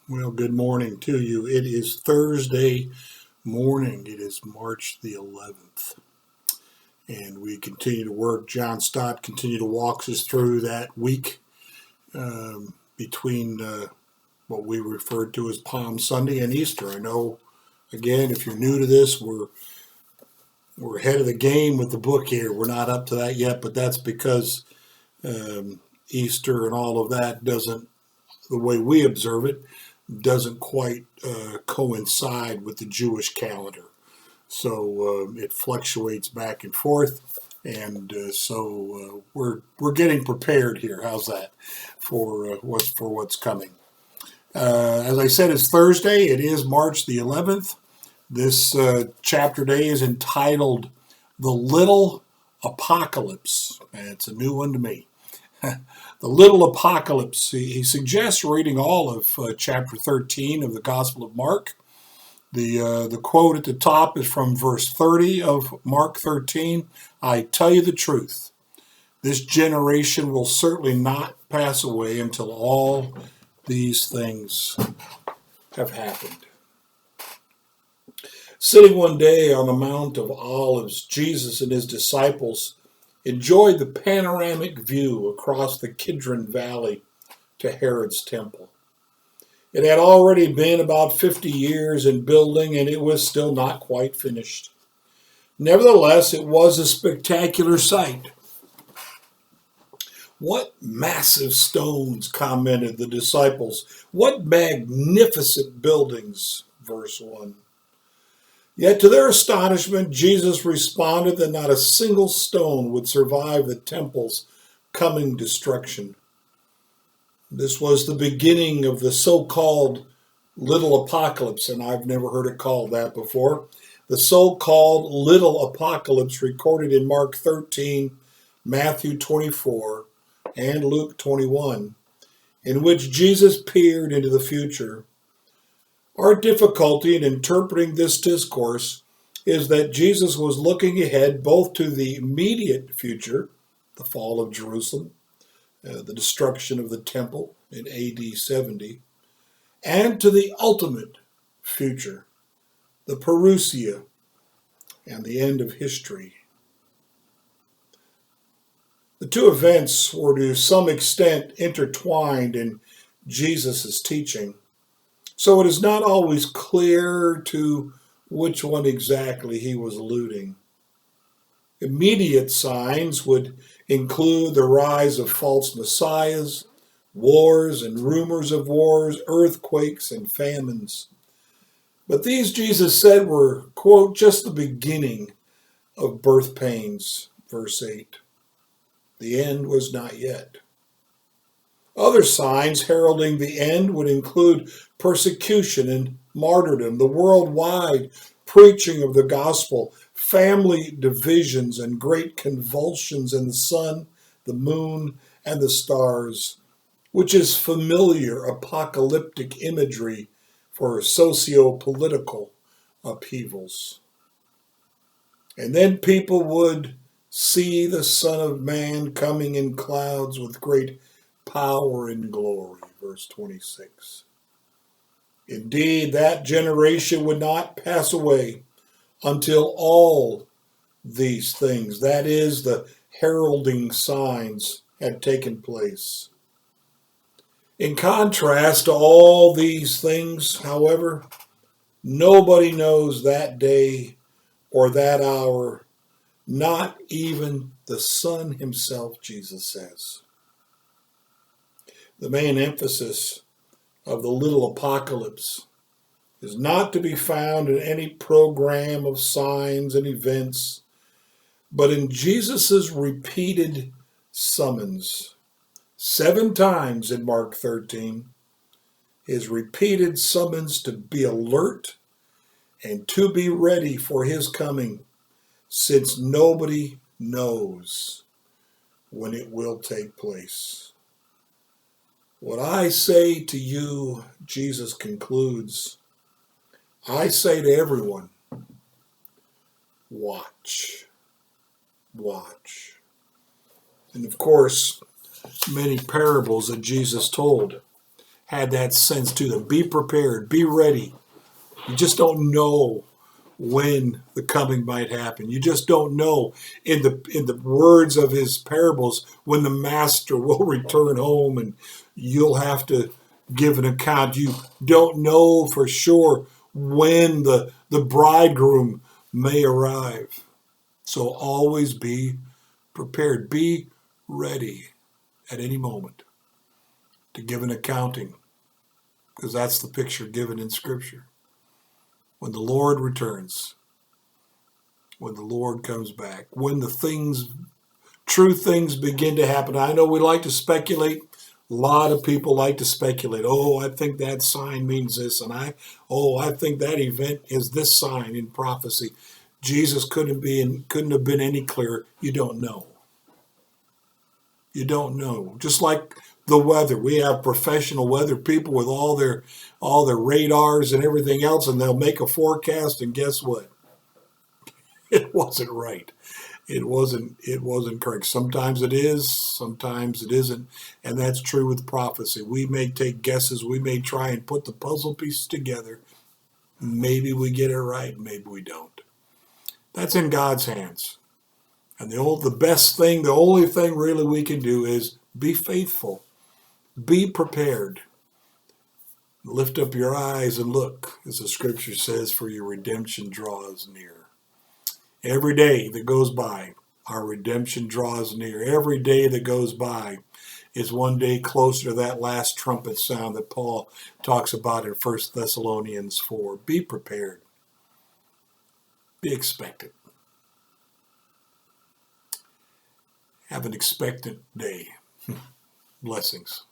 Well, good morning to you. It is Thursday morning. It is March the 11th. And we continue to work. John Stott continue to walk us through that week between what we refer to as Palm Sunday and Easter. I know, again, if you're new to this, we're ahead of the game with the book here. We're not up to that yet, but that's because Easter and all of that doesn't, the way we observe it, doesn't quite coincide with the Jewish calendar. So it fluctuates back and forth, and so we're getting prepared here. How's that for what's coming? As I said, it's Thursday. It is March the 11th. This chapter day is entitled "The Little Apocalypse." And it's a new one to me. The little apocalypse. He suggests reading all of chapter 13 of the Gospel of Mark. The quote at the top is from verse 30 of Mark 13. I tell you the truth, this generation will certainly not pass away until all these things have happened. Sitting one day on the Mount of Olives, Jesus and his disciples enjoyed the panoramic view across the Kidron Valley to Herod's temple. It had already been about 50 years in building, and it was still not quite finished. Nevertheless, it was a spectacular sight. What massive stones, commented the disciples. What magnificent buildings, verse 1. Yet to their astonishment, Jesus responded that not a single stone would survive the temple's coming destruction. This was the beginning of the so-called little apocalypse, and I've never heard it called that before. The so-called little apocalypse recorded in Mark 13, Matthew 24, and Luke 21, in which Jesus peered into the future. Our difficulty in interpreting this discourse is that Jesus was looking ahead both to the immediate future, the fall of Jerusalem, the destruction of the temple in AD 70, and to the ultimate future, the parousia and the end of history. The two events were to some extent intertwined in Jesus' teaching, so it is not always clear to which one exactly he was alluding. Immediate signs would include the rise of false messiahs, wars and rumors of wars, earthquakes and famines. But these, Jesus said, were, quote, just the beginning of birth pains, verse 8. The end was not yet. Other signs heralding the end would include persecution and martyrdom, the worldwide preaching of the gospel, family divisions, and great convulsions in the sun, the moon, and the stars, which is familiar apocalyptic imagery for socio-political upheavals. And then people would see the Son of Man coming in clouds with great power and glory, verse 26. Indeed, that generation would not pass away until all these things, that is, the heralding signs, had taken place. In contrast to all these things, however, nobody knows that day or that hour, not even the Son himself, Jesus says. The main emphasis of the little apocalypse is not to be found in any program of signs and events, but in Jesus' repeated summons. 7 times in Mark 13, his repeated summons to be alert and to be ready for his coming, since nobody knows when it will take place. What I say to you, Jesus concludes, I say to everyone, watch, watch. And of course, many parables that Jesus told had that sense to them. Be prepared, be ready. You just don't know when the coming might happen. You just don't know, in the words of his parables, when the master will return home and you'll have to give an account. You don't know for sure when the bridegroom may arrive. So always be prepared. Be ready at any moment to give an accounting, because that's the picture given in Scripture. When the Lord returns, when the Lord comes back, when the true things begin to happen. I know we like to speculate. A lot of people like to speculate. Oh, I think that sign means this, and I think that event is this sign in prophecy. Jesus couldn't have been any clearer. You don't know. You don't know. Just like the weather, we have professional weather people with all their radars and everything else, and they'll make a forecast, and guess what? It wasn't right. It wasn't correct. Sometimes it is, sometimes it isn't, and that's true with prophecy. We may take guesses, we may try and put the puzzle pieces together. Maybe we get it right, maybe we don't. That's in God's hands. And the only thing really we can do is be faithful, be prepared. Lift up your eyes and look, as the scripture says, for your redemption draws near. Every day that goes by, our redemption draws near. Every day that goes by is one day closer to that last trumpet sound that Paul talks about in 1 Thessalonians 4. Be prepared. Be expectant. Have an expectant day. Blessings.